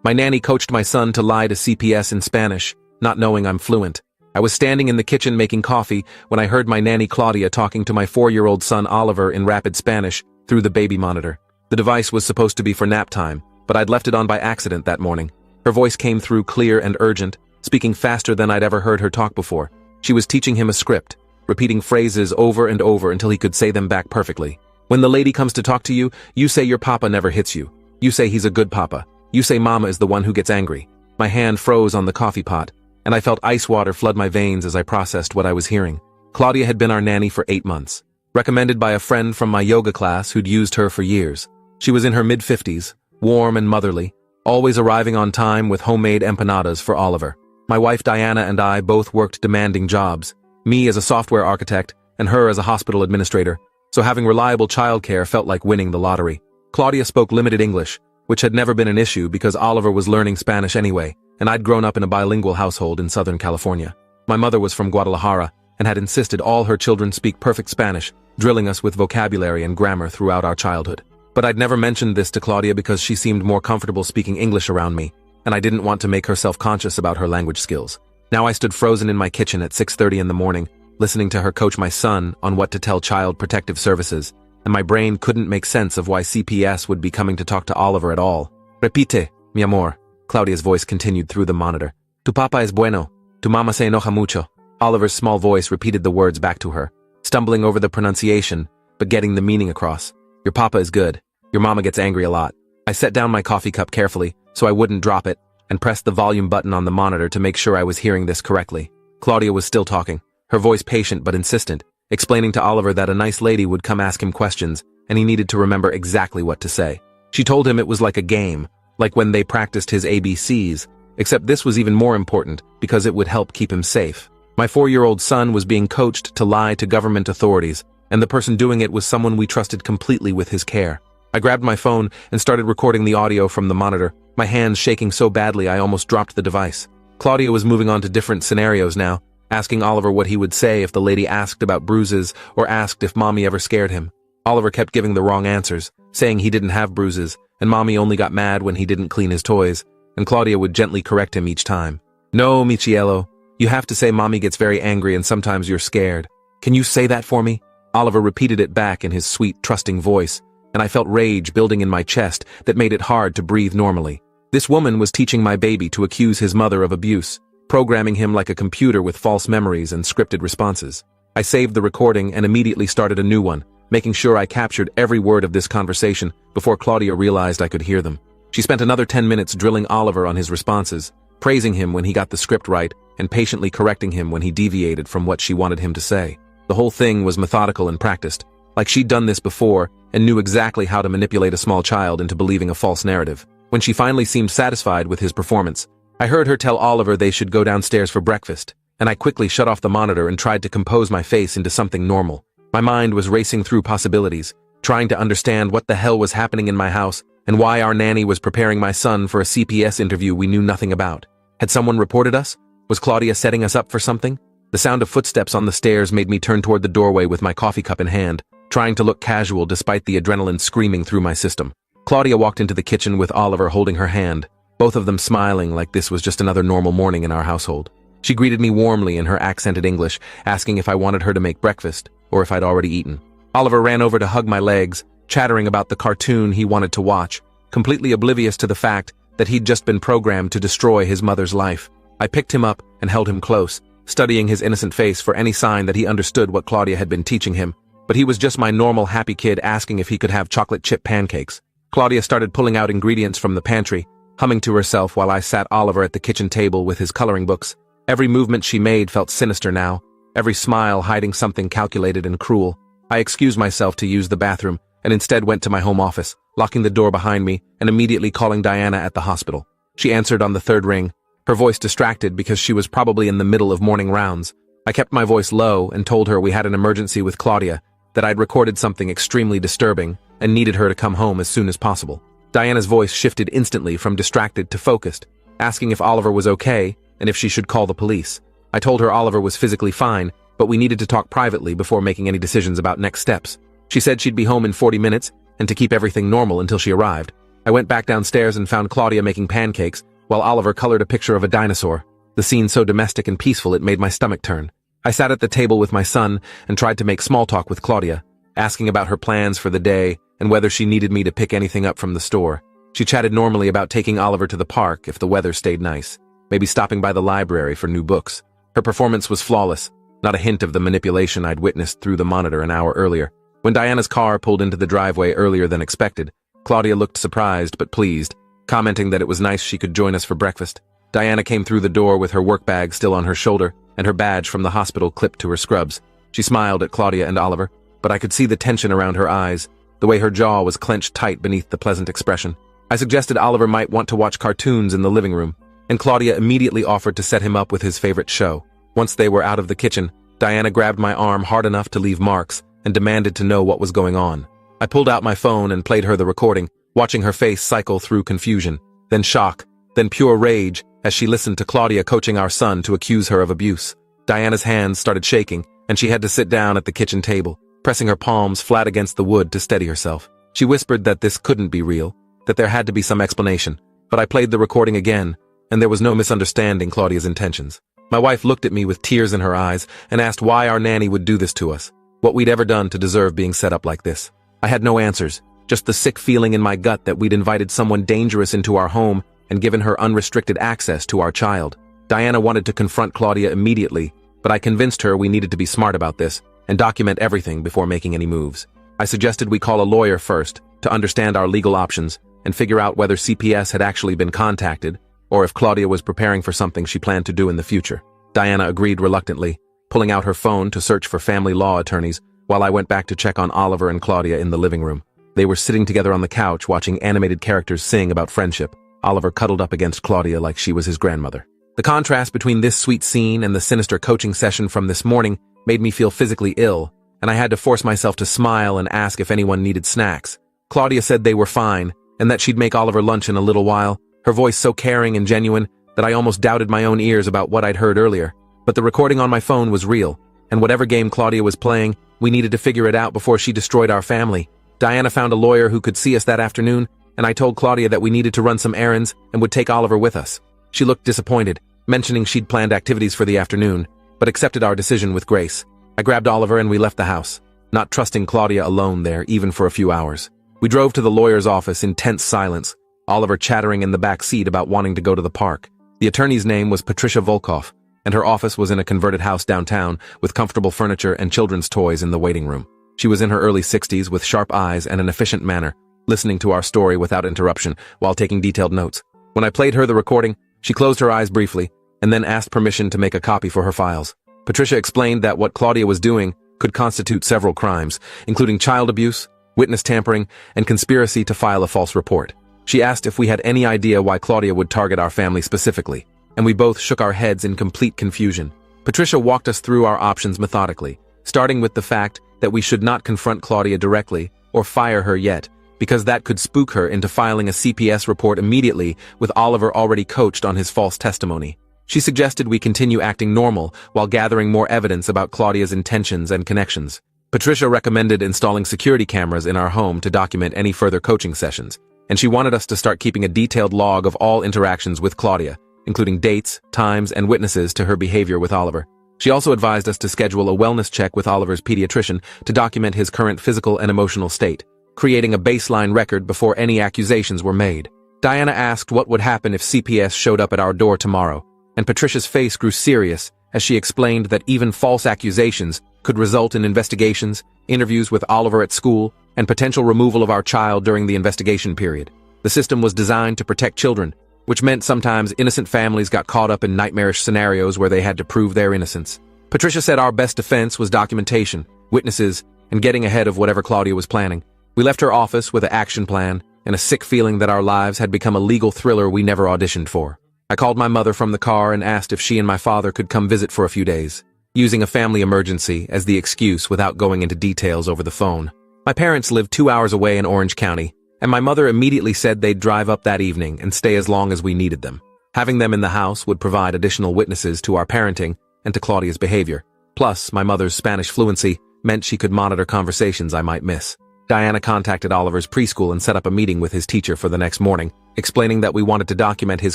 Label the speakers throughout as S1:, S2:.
S1: My nanny coached my son to lie to CPS in Spanish, not knowing I'm fluent. I was standing in the kitchen making coffee when I heard my nanny Claudia talking to my 4-year-old son Oliver in rapid Spanish through the baby monitor. The device was supposed to be for nap time, but I'd left it on by accident that morning. Her voice came through clear and urgent, speaking faster than I'd ever heard her talk before. She was teaching him a script, repeating phrases over and over until he could say them back perfectly. When the lady comes to talk to you, you say your papa never hits you. You say he's a good papa. You say mama is the one who gets angry. My hand froze on the coffee pot, and I felt ice water flood my veins as I processed what I was hearing. Claudia had been our nanny for 8 months, recommended by a friend from my yoga class who'd used her for years. She was in her mid-50s, warm and motherly, always arriving on time with homemade empanadas for Oliver. My wife Diana and I both worked demanding jobs, me as a software architect and her as a hospital administrator, so having reliable childcare felt like winning the lottery. Claudia spoke limited English, which had never been an issue because Oliver was learning Spanish anyway, and I'd grown up in a bilingual household in Southern California. My mother was from Guadalajara and had insisted all her children speak perfect Spanish, drilling us with vocabulary and grammar throughout our childhood. But I'd never mentioned this to Claudia because she seemed more comfortable speaking English around me, and I didn't want to make her self-conscious about her language skills. Now I stood frozen in my kitchen at 6:30 in the morning, listening to her coach my son on what to tell Child Protective Services, and my brain couldn't make sense of why CPS would be coming to talk to Oliver at all. Repite, mi amor. Claudia's voice continued through the monitor. Tu papa es bueno. Tu mama se enoja mucho. Oliver's small voice repeated the words back to her, stumbling over the pronunciation, but getting the meaning across. Your papa is good. Your mama gets angry a lot. I set down my coffee cup carefully, so I wouldn't drop it, and pressed the volume button on the monitor to make sure I was hearing this correctly. Claudia was still talking, her voice patient but insistent, explaining to Oliver that a nice lady would come ask him questions, and he needed to remember exactly what to say. She told him it was like a game, like when they practiced his ABCs, except this was even more important because it would help keep him safe. My 4-year-old son was being coached to lie to government authorities, and the person doing it was someone we trusted completely with his care. I grabbed my phone and started recording the audio from the monitor, my hands shaking so badly I almost dropped the device. Claudia was moving on to different scenarios now, asking Oliver what he would say if the lady asked about bruises or asked if mommy ever scared him. Oliver kept giving the wrong answers, saying he didn't have bruises, and mommy only got mad when he didn't clean his toys, and Claudia would gently correct him each time. No, Michiello, you have to say mommy gets very angry and sometimes you're scared. Can you say that for me? Oliver repeated it back in his sweet, trusting voice, and I felt rage building in my chest that made it hard to breathe normally. This woman was teaching my baby to accuse his mother of abuse, programming him like a computer with false memories and scripted responses. I saved the recording and immediately started a new one, making sure I captured every word of this conversation before Claudia realized I could hear them. She spent another 10 minutes drilling Oliver on his responses, praising him when he got the script right and patiently correcting him when he deviated from what she wanted him to say. The whole thing was methodical and practiced, like she'd done this before and knew exactly how to manipulate a small child into believing a false narrative. When she finally seemed satisfied with his performance, I heard her tell Oliver they should go downstairs for breakfast, and I quickly shut off the monitor and tried to compose my face into something normal. My mind was racing through possibilities, trying to understand what the hell was happening in my house and why our nanny was preparing my son for a CPS interview we knew nothing about. Had someone reported us? Was Claudia setting us up for something? The sound of footsteps on the stairs made me turn toward the doorway with my coffee cup in hand, trying to look casual despite the adrenaline screaming through my system. Claudia walked into the kitchen with Oliver holding her hand, both of them smiling like this was just another normal morning in our household. She greeted me warmly in her accented English, asking if I wanted her to make breakfast, or if I'd already eaten. Oliver ran over to hug my legs, chattering about the cartoon he wanted to watch, completely oblivious to the fact that he'd just been programmed to destroy his mother's life. I picked him up and held him close, studying his innocent face for any sign that he understood what Claudia had been teaching him, but he was just my normal happy kid asking if he could have chocolate chip pancakes. Claudia started pulling out ingredients from the pantry, humming to herself while I sat Oliver at the kitchen table with his coloring books. Every movement she made felt sinister now, every smile hiding something calculated and cruel. I excused myself to use the bathroom and instead went to my home office, locking the door behind me and immediately calling Diana at the hospital. She answered on the third ring, her voice distracted because she was probably in the middle of morning rounds. I kept my voice low and told her we had an emergency with Claudia, that I'd recorded something extremely disturbing and needed her to come home as soon as possible. Diana's voice shifted instantly from distracted to focused, asking if Oliver was okay and if she should call the police. I told her Oliver was physically fine, but we needed to talk privately before making any decisions about next steps. She said she'd be home in 40 minutes and to keep everything normal until she arrived. I went back downstairs and found Claudia making pancakes, while Oliver colored a picture of a dinosaur. The scene so domestic and peaceful it made my stomach turn. I sat at the table with my son and tried to make small talk with Claudia, asking about her plans for the day and whether she needed me to pick anything up from the store. She chatted normally about taking Oliver to the park if the weather stayed nice, maybe stopping by the library for new books. Her performance was flawless, not a hint of the manipulation I'd witnessed through the monitor an hour earlier. When Diana's car pulled into the driveway earlier than expected, Claudia looked surprised but pleased, commenting that it was nice she could join us for breakfast. Diana came through the door with her work bag still on her shoulder and her badge from the hospital clipped to her scrubs. She smiled at Claudia and Oliver, but I could see the tension around her eyes, the way her jaw was clenched tight beneath the pleasant expression. I suggested Oliver might want to watch cartoons in the living room, and Claudia immediately offered to set him up with his favorite show. Once they were out of the kitchen, Diana grabbed my arm hard enough to leave marks and demanded to know what was going on. I pulled out my phone and played her the recording, watching her face cycle through confusion, then shock, then pure rage as she listened to Claudia coaching our son to accuse her of abuse. Diana's hands started shaking, and she had to sit down at the kitchen table, pressing her palms flat against the wood to steady herself. She whispered that this couldn't be real, that there had to be some explanation, but I played the recording again, and there was no misunderstanding Claudia's intentions. My wife looked at me with tears in her eyes and asked why our nanny would do this to us, what we'd ever done to deserve being set up like this. I had no answers, just the sick feeling in my gut that we'd invited someone dangerous into our home and given her unrestricted access to our child. Diana wanted to confront Claudia immediately, but I convinced her we needed to be smart about this and document everything before making any moves. I suggested we call a lawyer first to understand our legal options and figure out whether CPS had actually been contacted or if Claudia was preparing for something she planned to do in the future. Diana agreed reluctantly, pulling out her phone to search for family law attorneys while I went back to check on Oliver and Claudia in the living room. They were sitting together on the couch watching animated characters sing about friendship, Oliver cuddled up against Claudia like she was his grandmother. The contrast between this sweet scene and the sinister coaching session from this morning made me feel physically ill, and I had to force myself to smile and ask if anyone needed snacks. Claudia said they were fine, and that she'd make Oliver lunch in a little while, her voice so caring and genuine that I almost doubted my own ears about what I'd heard earlier. But the recording on my phone was real, and whatever game Claudia was playing, we needed to figure it out before she destroyed our family. Diana found a lawyer who could see us that afternoon, and I told Claudia that we needed to run some errands and would take Oliver with us. She looked disappointed, mentioning she'd planned activities for the afternoon, but accepted our decision with grace. I grabbed Oliver and we left the house, not trusting Claudia alone there even for a few hours. We drove to the lawyer's office in tense silence, Oliver chattering in the back seat about wanting to go to the park. The attorney's name was Patricia Volkov, and her office was in a converted house downtown with comfortable furniture and children's toys in the waiting room. She was in her early 60s with sharp eyes and an efficient manner, listening to our story without interruption while taking detailed notes. When I played her the recording, she closed her eyes briefly and then asked permission to make a copy for her files. Patricia explained that what Claudia was doing could constitute several crimes, including child abuse, witness tampering, and conspiracy to file a false report. She asked if we had any idea why Claudia would target our family specifically, and we both shook our heads in complete confusion. Patricia walked us through our options methodically, starting with the fact that we should not confront Claudia directly or fire her yet, because that could spook her into filing a CPS report immediately with Oliver already coached on his false testimony. She suggested we continue acting normal while gathering more evidence about Claudia's intentions and connections. Patricia recommended installing security cameras in our home to document any further coaching sessions, and she wanted us to start keeping a detailed log of all interactions with Claudia, including dates, times, and witnesses to her behavior with Oliver. She also advised us to schedule a wellness check with Oliver's pediatrician to document his current physical and emotional state, creating a baseline record before any accusations were made. Diana asked what would happen if CPS showed up at our door tomorrow, and Patricia's face grew serious as she explained that even false accusations could result in investigations, interviews with Oliver at school, and potential removal of our child during the investigation period. The system was designed to protect children, which meant sometimes innocent families got caught up in nightmarish scenarios where they had to prove their innocence. Patricia said our best defense was documentation, witnesses, and getting ahead of whatever Claudia was planning. We left her office with an action plan and a sick feeling that our lives had become a legal thriller we never auditioned for. I called my mother from the car and asked if she and my father could come visit for a few days, using a family emergency as the excuse without going into details over the phone. My parents lived 2 hours away in Orange County, and my mother immediately said they'd drive up that evening and stay as long as we needed them. Having them in the house would provide additional witnesses to our parenting and to Claudia's behavior. Plus, my mother's Spanish fluency meant she could monitor conversations I might miss. Diana contacted Oliver's preschool and set up a meeting with his teacher for the next morning, explaining that we wanted to document his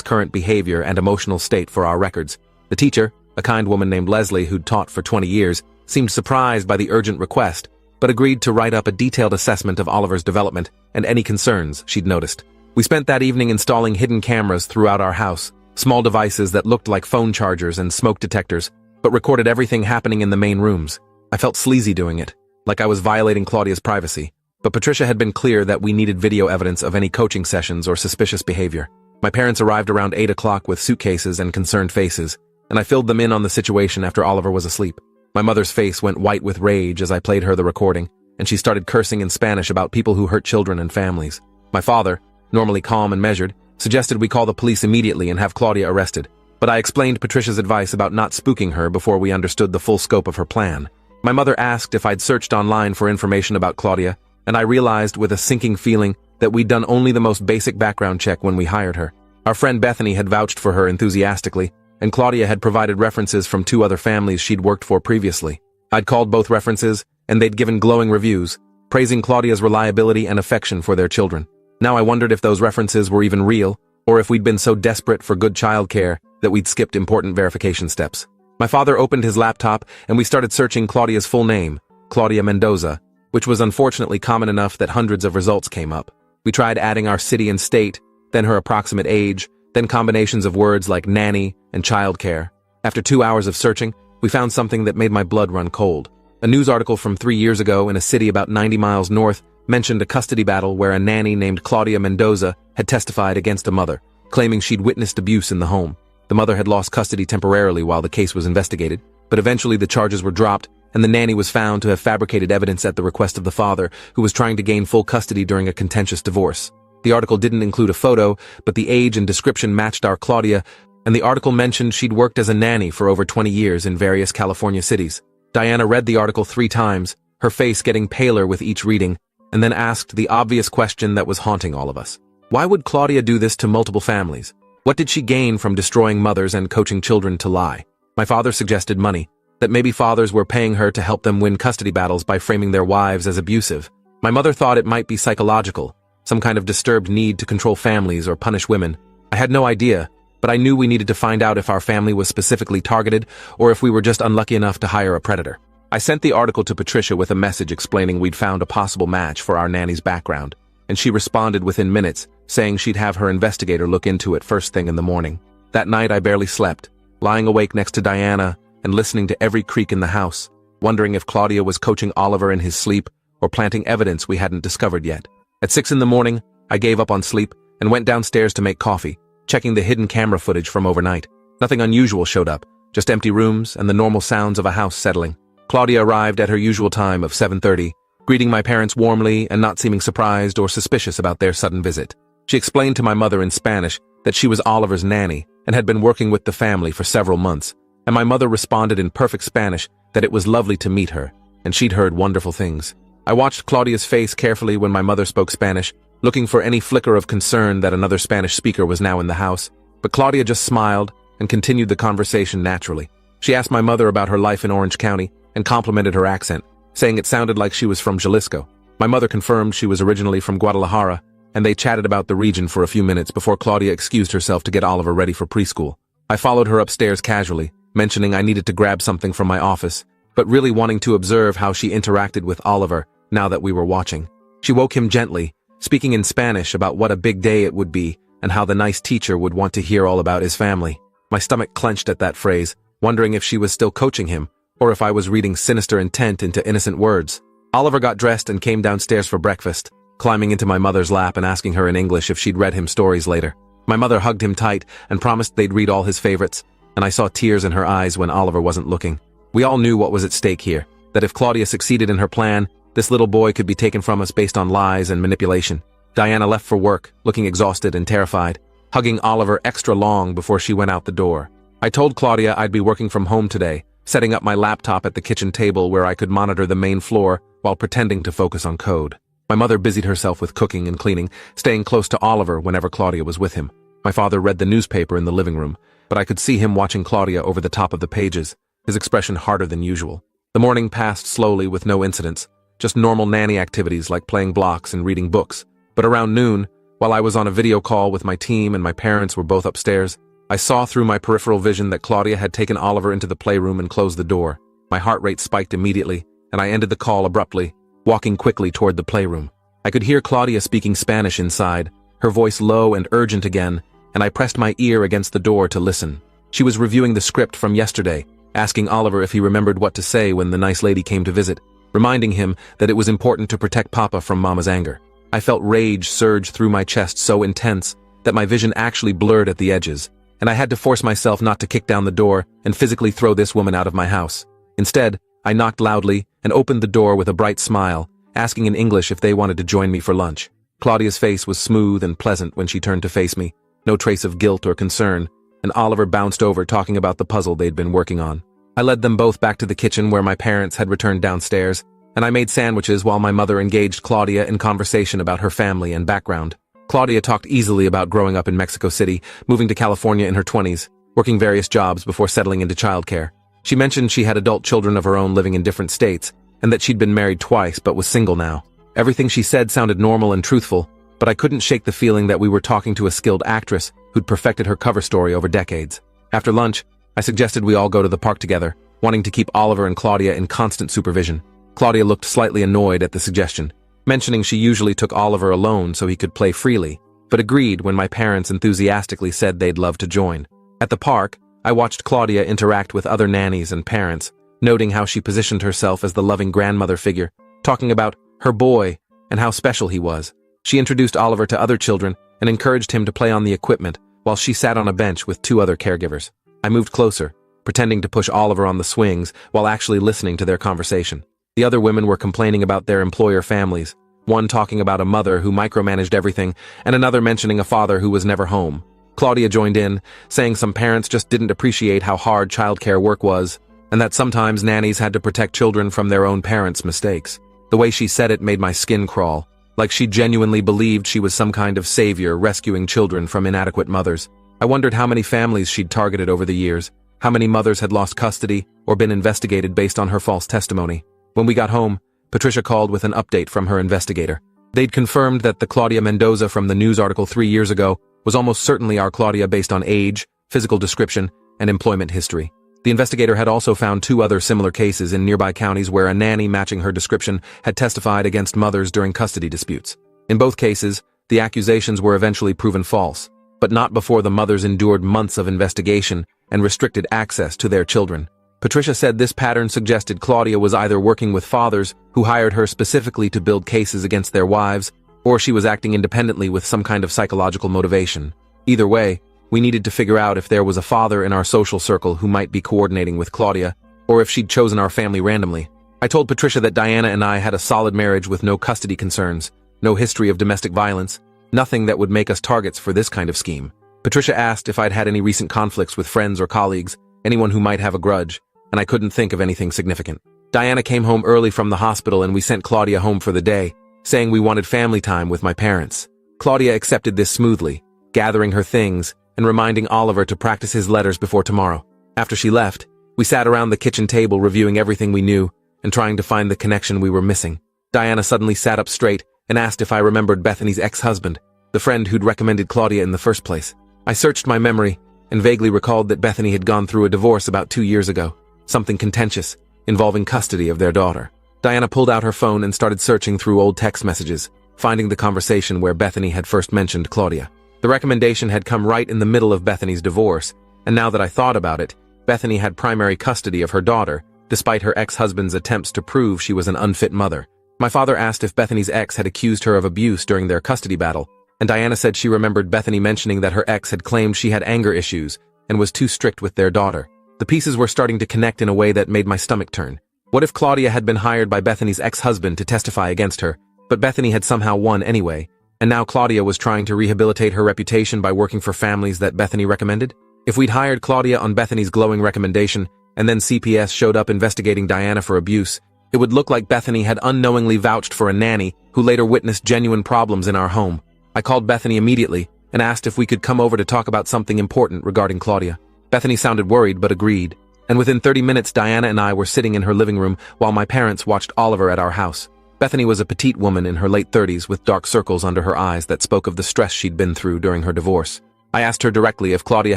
S1: current behavior and emotional state for our records. The teacher, a kind woman named Leslie who'd taught for 20 years, seemed surprised by the urgent request, but agreed to write up a detailed assessment of Oliver's development and any concerns she'd noticed. We spent that evening installing hidden cameras throughout our house, small devices that looked like phone chargers and smoke detectors, but recorded everything happening in the main rooms. I felt sleazy doing it, like I was violating Claudia's privacy. But Patricia had been clear that we needed video evidence of any coaching sessions or suspicious behavior. My parents arrived around 8 o'clock with suitcases and concerned faces, and I filled them in on the situation after Oliver was asleep. My mother's face went white with rage as I played her the recording, and she started cursing in Spanish about people who hurt children and families. My father, normally calm and measured, suggested we call the police immediately and have Claudia arrested, but I explained Patricia's advice about not spooking her before we understood the full scope of her plan. My mother asked if I'd searched online for information about Claudia, and I realized with a sinking feeling that we'd done only the most basic background check when we hired her. Our friend Bethany had vouched for her enthusiastically, and Claudia had provided references from 2 other families she'd worked for previously. I'd called both references, and they'd given glowing reviews, praising Claudia's reliability and affection for their children. Now I wondered if those references were even real, or if we'd been so desperate for good childcare that we'd skipped important verification steps. My father opened his laptop, and we started searching Claudia's full name, Claudia Mendoza, which was unfortunately common enough that hundreds of results came up. We tried adding our city and state, then her approximate age, then combinations of words like nanny and childcare. After 2 hours of searching, we found something that made my blood run cold. A news article from 3 years ago in a city about 90 miles north mentioned a custody battle where a nanny named Claudia Mendoza had testified against a mother, claiming she'd witnessed abuse in the home. The mother had lost custody temporarily while the case was investigated, but eventually the charges were dropped, and the nanny was found to have fabricated evidence at the request of the father, who was trying to gain full custody during a contentious divorce. The article didn't include a photo, but the age and description matched our Claudia, and the article mentioned she'd worked as a nanny for over 20 years in various California cities. Diana read the article 3 times, her face getting paler with each reading, and then asked the obvious question that was haunting all of us. Why would Claudia do this to multiple families? What did she gain from destroying mothers and coaching children to lie? My father suggested money, that maybe fathers were paying her to help them win custody battles by framing their wives as abusive. My mother thought it might be psychological, some kind of disturbed need to control families or punish women. I had no idea, but I knew we needed to find out if our family was specifically targeted or if we were just unlucky enough to hire a predator. I sent the article to Patricia with a message explaining we'd found a possible match for our nanny's background, and she responded within minutes, saying she'd have her investigator look into it first thing in the morning. That night I barely slept, lying awake next to Diana and listening to every creak in the house, wondering if Claudia was coaching Oliver in his sleep or planting evidence we hadn't discovered yet. At 6 in the morning, I gave up on sleep and went downstairs to make coffee, checking the hidden camera footage from overnight. Nothing unusual showed up, just empty rooms and the normal sounds of a house settling. Claudia arrived at her usual time of 7:30, greeting my parents warmly and not seeming surprised or suspicious about their sudden visit. She explained to my mother in Spanish that she was Oliver's nanny and had been working with the family for several months, and my mother responded in perfect Spanish that it was lovely to meet her, and she'd heard wonderful things. I watched Claudia's face carefully when my mother spoke Spanish, looking for any flicker of concern that another Spanish speaker was now in the house, but Claudia just smiled and continued the conversation naturally. She asked my mother about her life in Orange County and complimented her accent, saying it sounded like she was from Jalisco. My mother confirmed she was originally from Guadalajara, and they chatted about the region for a few minutes before Claudia excused herself to get Oliver ready for preschool. I followed her upstairs casually, mentioning I needed to grab something from my office, but really wanting to observe how she interacted with Oliver now that we were watching. She woke him gently, speaking in Spanish about what a big day it would be and how the nice teacher would want to hear all about his family. My stomach clenched at that phrase, wondering if she was still coaching him, or if I was reading sinister intent into innocent words. Oliver got dressed and came downstairs for breakfast, climbing into my mother's lap and asking her in English if she'd read him stories later. My mother hugged him tight and promised they'd read all his favorites, and I saw tears in her eyes when Oliver wasn't looking. We all knew what was at stake here, that if Claudia succeeded in her plan, this little boy could be taken from us based on lies and manipulation. Diana left for work, looking exhausted and terrified, hugging Oliver extra long before she went out the door. I told Claudia I'd be working from home today, setting up my laptop at the kitchen table where I could monitor the main floor while pretending to focus on code. My mother busied herself with cooking and cleaning, staying close to Oliver whenever Claudia was with him. My father read the newspaper in the living room, but I could see him watching Claudia over the top of the pages, his expression harder than usual. The morning passed slowly with no incidents, just normal nanny activities like playing blocks and reading books. But around noon, while I was on a video call with my team and my parents were both upstairs, I saw through my peripheral vision that Claudia had taken Oliver into the playroom and closed the door. My heart rate spiked immediately, and I ended the call abruptly, walking quickly toward the playroom. I could hear Claudia speaking Spanish inside, her voice low and urgent again, and I pressed my ear against the door to listen. She was reviewing the script from yesterday, asking Oliver if he remembered what to say when the nice lady came to visit, reminding him that it was important to protect Papa from Mama's anger. I felt rage surge through my chest so intense that my vision actually blurred at the edges, and I had to force myself not to kick down the door and physically throw this woman out of my house. Instead, I knocked loudly and opened the door with a bright smile, asking in English if they wanted to join me for lunch. Claudia's face was smooth and pleasant when she turned to face me, no trace of guilt or concern, and Oliver bounced over talking about the puzzle they'd been working on. I led them both back to the kitchen where my parents had returned downstairs, and I made sandwiches while my mother engaged Claudia in conversation about her family and background. Claudia talked easily about growing up in Mexico City, moving to California in her 20s, working various jobs before settling into childcare. She mentioned she had adult children of her own living in different states, and that she'd been married twice but was single now. Everything she said sounded normal and truthful, but I couldn't shake the feeling that we were talking to a skilled actress who'd perfected her cover story over decades. After lunch, I suggested we all go to the park together, wanting to keep Oliver and Claudia in constant supervision. Claudia looked slightly annoyed at the suggestion, mentioning she usually took Oliver alone so he could play freely, but agreed when my parents enthusiastically said they'd love to join. At the park, I watched Claudia interact with other nannies and parents, noting how she positioned herself as the loving grandmother figure, talking about her boy and how special he was. She introduced Oliver to other children and encouraged him to play on the equipment while she sat on a bench with 2 other caregivers. I moved closer, pretending to push Oliver on the swings while actually listening to their conversation. The other women were complaining about their employer families, one talking about a mother who micromanaged everything and another mentioning a father who was never home. Claudia joined in, saying some parents just didn't appreciate how hard childcare work was, and that sometimes nannies had to protect children from their own parents' mistakes. The way she said it made my skin crawl, like she genuinely believed she was some kind of savior rescuing children from inadequate mothers. I wondered how many families she'd targeted over the years, how many mothers had lost custody or been investigated based on her false testimony. When we got home, Patricia called with an update from her investigator. They'd confirmed that the Claudia Mendoza from the news article 3 years ago was almost certainly our Claudia based on age, physical description, and employment history. The investigator had also found 2 other similar cases in nearby counties where a nanny matching her description had testified against mothers during custody disputes. In both cases, the accusations were eventually proven false, but not before the mothers endured months of investigation and restricted access to their children. Patricia said this pattern suggested Claudia was either working with fathers who hired her specifically to build cases against their wives, or she was acting independently with some kind of psychological motivation. Either way, we needed to figure out if there was a father in our social circle who might be coordinating with Claudia, or if she'd chosen our family randomly. I told Patricia that Diana and I had a solid marriage with no custody concerns, no history of domestic violence, nothing that would make us targets for this kind of scheme. Patricia asked if I'd had any recent conflicts with friends or colleagues, anyone who might have a grudge, and I couldn't think of anything significant. Diana came home early from the hospital and we sent Claudia home for the day, saying we wanted family time with my parents. Claudia accepted this smoothly, gathering her things and reminding Oliver to practice his letters before tomorrow. After she left, we sat around the kitchen table reviewing everything we knew and trying to find the connection we were missing. Diana suddenly sat up straight and asked if I remembered Bethany's ex-husband, the friend who'd recommended Claudia in the first place. I searched my memory and vaguely recalled that Bethany had gone through a divorce about 2 years ago, something contentious, involving custody of their daughter. Diana pulled out her phone and started searching through old text messages, finding the conversation where Bethany had first mentioned Claudia. The recommendation had come right in the middle of Bethany's divorce, and now that I thought about it, Bethany had primary custody of her daughter, despite her ex-husband's attempts to prove she was an unfit mother. My father asked if Bethany's ex had accused her of abuse during their custody battle, and Diana said she remembered Bethany mentioning that her ex had claimed she had anger issues and was too strict with their daughter. The pieces were starting to connect in a way that made my stomach turn. What if Claudia had been hired by Bethany's ex-husband to testify against her, but Bethany had somehow won anyway, and now Claudia was trying to rehabilitate her reputation by working for families that Bethany recommended? If we'd hired Claudia on Bethany's glowing recommendation, and then CPS showed up investigating Diana for abuse, it would look like Bethany had unknowingly vouched for a nanny who later witnessed genuine problems in our home. I called Bethany immediately and asked if we could come over to talk about something important regarding Claudia. Bethany sounded worried but agreed, and within 30 minutes Diana and I were sitting in her living room while my parents watched Oliver at our house. Bethany was a petite woman in her late 30s with dark circles under her eyes that spoke of the stress she'd been through during her divorce. I asked her directly if Claudia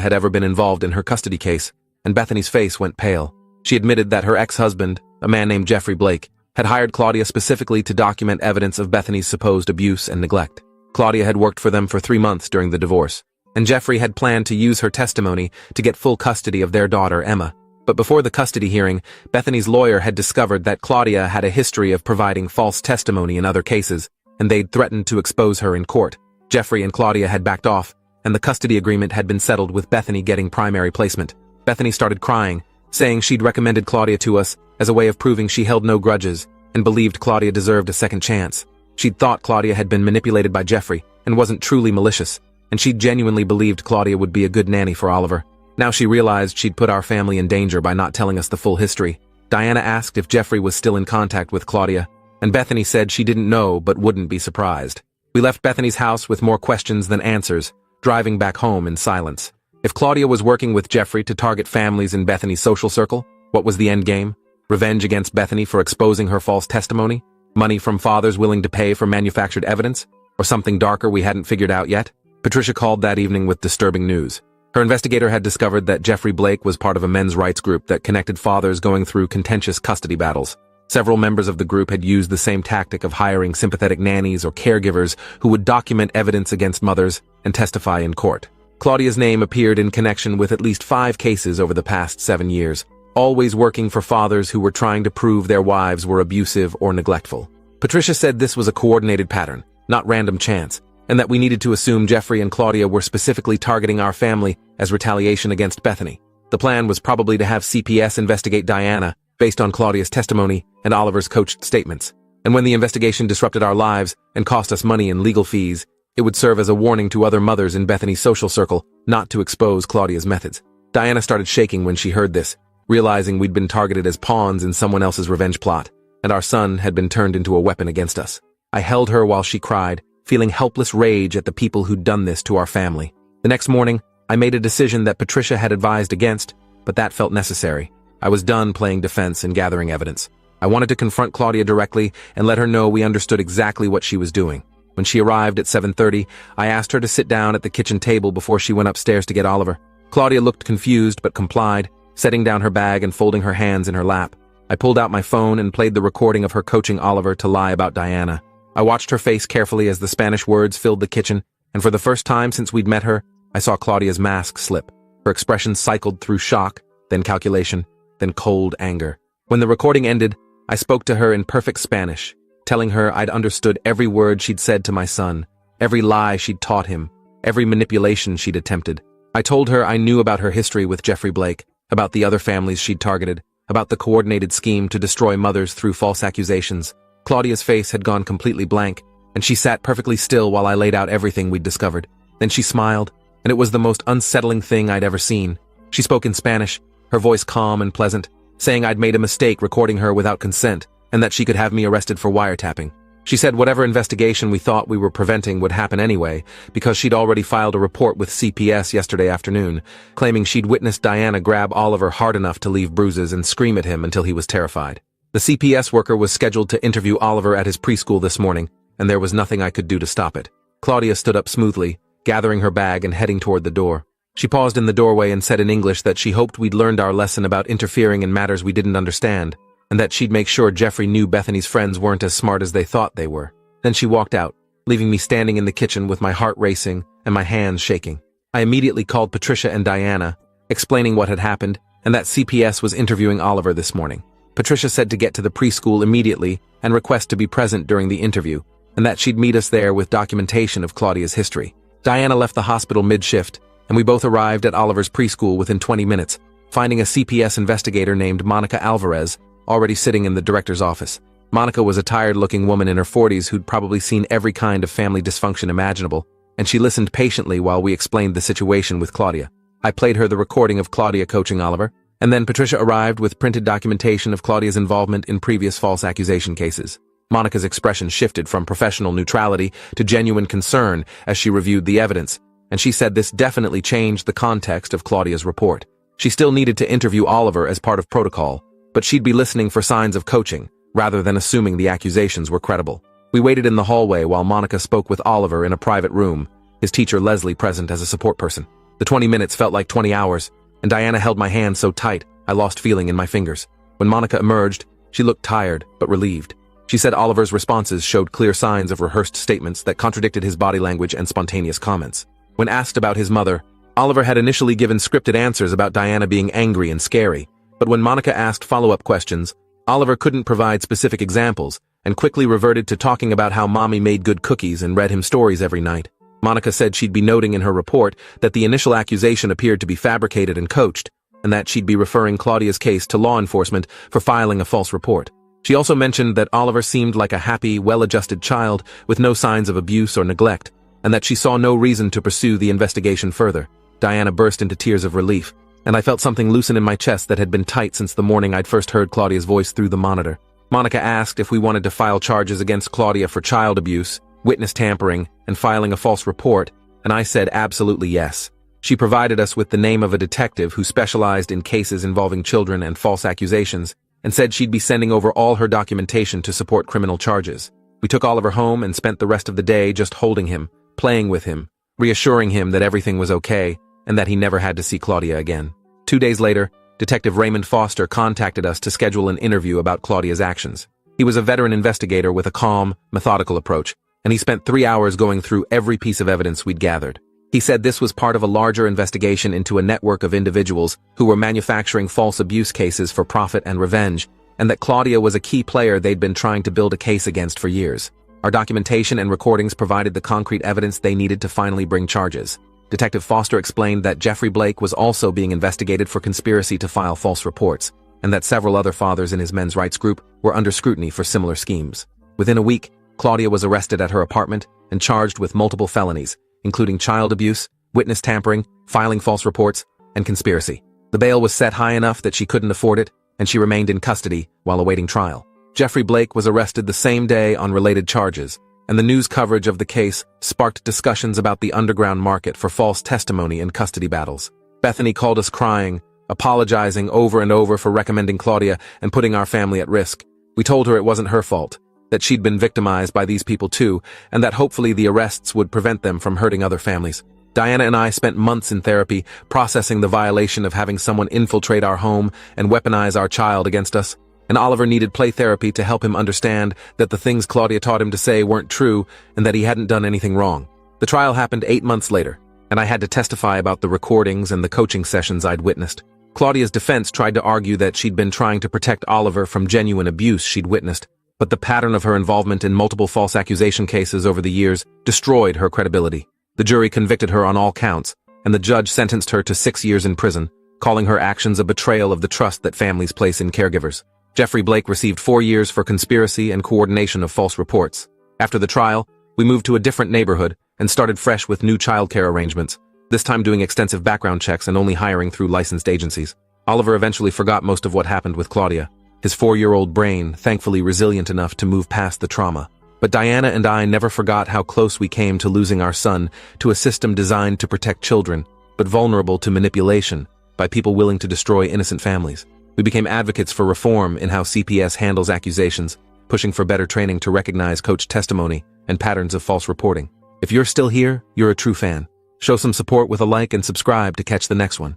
S1: had ever been involved in her custody case, and Bethany's face went pale. She admitted that her ex-husband, a man named Jeffrey Blake, had hired Claudia specifically to document evidence of Bethany's supposed abuse and neglect. Claudia had worked for them for 3 months during the divorce, and Jeffrey had planned to use her testimony to get full custody of their daughter, Emma. But before the custody hearing, Bethany's lawyer had discovered that Claudia had a history of providing false testimony in other cases, and they'd threatened to expose her in court. Jeffrey and Claudia had backed off, and the custody agreement had been settled with Bethany getting primary placement. Bethany started crying, saying she'd recommended Claudia to us as a way of proving she held no grudges and believed Claudia deserved a second chance. She'd thought Claudia had been manipulated by Jeffrey and wasn't truly malicious, and she genuinely believed Claudia would be a good nanny for Oliver. Now she realized she'd put our family in danger by not telling us the full history. Diana asked if Jeffrey was still in contact with Claudia, and Bethany said she didn't know but wouldn't be surprised. We left Bethany's house with more questions than answers, driving back home in silence. If Claudia was working with Jeffrey to target families in Bethany's social circle, what was the end game? Revenge against Bethany for exposing her false testimony? Money from fathers willing to pay for manufactured evidence? Or something darker we hadn't figured out yet? Patricia called that evening with disturbing news. Her investigator had discovered that Jeffrey Blake was part of a men's rights group that connected fathers going through contentious custody battles. Several members of the group had used the same tactic of hiring sympathetic nannies or caregivers who would document evidence against mothers and testify in court. Claudia's name appeared in connection with at least 5 cases over the past 7 years, always working for fathers who were trying to prove their wives were abusive or neglectful. Patricia said this was a coordinated pattern, not random chance, and that we needed to assume Jeffrey and Claudia were specifically targeting our family as retaliation against Bethany. The plan was probably to have CPS investigate Diana based on Claudia's testimony and Oliver's coached statements. And when the investigation disrupted our lives and cost us money in legal fees, it would serve as a warning to other mothers in Bethany's social circle not to expose Claudia's methods. Diana started shaking when she heard this, realizing we'd been targeted as pawns in someone else's revenge plot, and our son had been turned into a weapon against us. I held her while she cried, feeling helpless rage at the people who'd done this to our family. The next morning, I made a decision that Patricia had advised against, but that felt necessary. I was done playing defense and gathering evidence. I wanted to confront Claudia directly and let her know we understood exactly what she was doing. When she arrived at 7:30, I asked her to sit down at the kitchen table before she went upstairs to get Oliver. Claudia looked confused but complied, setting down her bag and folding her hands in her lap. I pulled out my phone and played the recording of her coaching Oliver to lie about Diana. I watched her face carefully as the Spanish words filled the kitchen, and for the first time since we'd met her, I saw Claudia's mask slip. Her expression cycled through shock, then calculation, then cold anger. When the recording ended, I spoke to her in perfect Spanish, telling her I'd understood every word she'd said to my son, every lie she'd taught him, every manipulation she'd attempted. I told her I knew about her history with Jeffrey Blake, about the other families she'd targeted, about the coordinated scheme to destroy mothers through false accusations. Claudia's face had gone completely blank, and she sat perfectly still while I laid out everything we'd discovered. Then she smiled, and it was the most unsettling thing I'd ever seen. She spoke in Spanish, her voice calm and pleasant, saying I'd made a mistake recording her without consent, and that she could have me arrested for wiretapping. She said whatever investigation we thought we were preventing would happen anyway, because she'd already filed a report with CPS yesterday afternoon, claiming she'd witnessed Diana grab Oliver hard enough to leave bruises and scream at him until he was terrified. The CPS worker was scheduled to interview Oliver at his preschool this morning, and there was nothing I could do to stop it. Claudia stood up smoothly, gathering her bag and heading toward the door. She paused in the doorway and said in English that she hoped we'd learned our lesson about interfering in matters we didn't understand, and that she'd make sure Jeffrey knew Bethany's friends weren't as smart as they thought they were. Then she walked out, leaving me standing in the kitchen with my heart racing and my hands shaking. I immediately called Patricia and Diana, explaining what had happened and that CPS was interviewing Oliver this morning. Patricia said to get to the preschool immediately and request to be present during the interview, and that she'd meet us there with documentation of Claudia's history. Diana left the hospital mid-shift, and we both arrived at Oliver's preschool within 20 minutes, finding a CPS investigator named Monica Alvarez already sitting in the director's office. Monica was a tired-looking woman in her 40s who'd probably seen every kind of family dysfunction imaginable, and she listened patiently while we explained the situation with Claudia. I played her the recording of Claudia coaching Oliver, and then Patricia arrived with printed documentation of Claudia's involvement in previous false accusation cases. Monica's expression shifted from professional neutrality to genuine concern as she reviewed the evidence, and she said this definitely changed the context of Claudia's report. She still needed to interview Oliver as part of protocol, but she'd be listening for signs of coaching, rather than assuming the accusations were credible. We waited in the hallway while Monica spoke with Oliver in a private room, his teacher Leslie present as a support person. The 20 minutes felt like 20 hours, and Diana held my hand so tight I lost feeling in my fingers. When Monica emerged, she looked tired but relieved. She said Oliver's responses showed clear signs of rehearsed statements that contradicted his body language and spontaneous comments. When asked about his mother, Oliver had initially given scripted answers about Diana being angry and scary, but when Monica asked follow-up questions, Oliver couldn't provide specific examples and quickly reverted to talking about how Mommy made good cookies and read him stories every night. Monica said she'd be noting in her report that the initial accusation appeared to be fabricated and coached, and that she'd be referring Claudia's case to law enforcement for filing a false report. She also mentioned that Oliver seemed like a happy, well-adjusted child with no signs of abuse or neglect, and that she saw no reason to pursue the investigation further. Diana burst into tears of relief, and I felt something loosen in my chest that had been tight since the morning I'd first heard Claudia's voice through the monitor. Monica asked if we wanted to file charges against Claudia for child abuse, witness tampering, and filing a false report, and I said absolutely yes. She provided us with the name of a detective who specialized in cases involving children and false accusations, and said she'd be sending over all her documentation to support criminal charges. We took Oliver home and spent the rest of the day just holding him, playing with him, reassuring him that everything was okay, and that he never had to see Claudia again. 2 days later, Detective Raymond Foster contacted us to schedule an interview about Claudia's actions. He was a veteran investigator with a calm, methodical approach, and he spent 3 hours going through every piece of evidence we'd gathered. He said this was part of a larger investigation into a network of individuals who were manufacturing false abuse cases for profit and revenge, and that Claudia was a key player they'd been trying to build a case against for years. Our documentation and recordings provided the concrete evidence they needed to finally bring charges. Detective Foster explained that Jeffrey Blake was also being investigated for conspiracy to file false reports, and that several other fathers in his men's rights group were under scrutiny for similar schemes. Within a week, Claudia was arrested at her apartment and charged with multiple felonies, including child abuse, witness tampering, filing false reports, and conspiracy. The bail was set high enough that she couldn't afford it, and she remained in custody while awaiting trial. Jeffrey Blake was arrested the same day on related charges, and the news coverage of the case sparked discussions about the underground market for false testimony in custody battles. Bethany called us crying, apologizing over and over for recommending Claudia and putting our family at risk. We told her it wasn't her fault, that she'd been victimized by these people too, and that hopefully the arrests would prevent them from hurting other families. Diana and I spent months in therapy processing the violation of having someone infiltrate our home and weaponize our child against us. And Oliver needed play therapy to help him understand that the things Claudia taught him to say weren't true and that he hadn't done anything wrong. The trial happened 8 months later, and I had to testify about the recordings and the coaching sessions I'd witnessed. Claudia's defense tried to argue that she'd been trying to protect Oliver from genuine abuse she'd witnessed, but the pattern of her involvement in multiple false accusation cases over the years destroyed her credibility. The jury convicted her on all counts, and the judge sentenced her to 6 years in prison, calling her actions a betrayal of the trust that families place in caregivers. Jeffrey Blake received 4 years for conspiracy and coordination of false reports. After the trial, we moved to a different neighborhood and started fresh with new childcare arrangements, this time doing extensive background checks and only hiring through licensed agencies. Oliver eventually forgot most of what happened with Claudia, his 4-year-old brain thankfully resilient enough to move past the trauma. But Diana and I never forgot how close we came to losing our son to a system designed to protect children, but vulnerable to manipulation by people willing to destroy innocent families. We became advocates for reform in how CPS handles accusations, pushing for better training to recognize coach testimony and patterns of false reporting. If you're still here, you're a true fan. Show some support with a like and subscribe to catch the next one.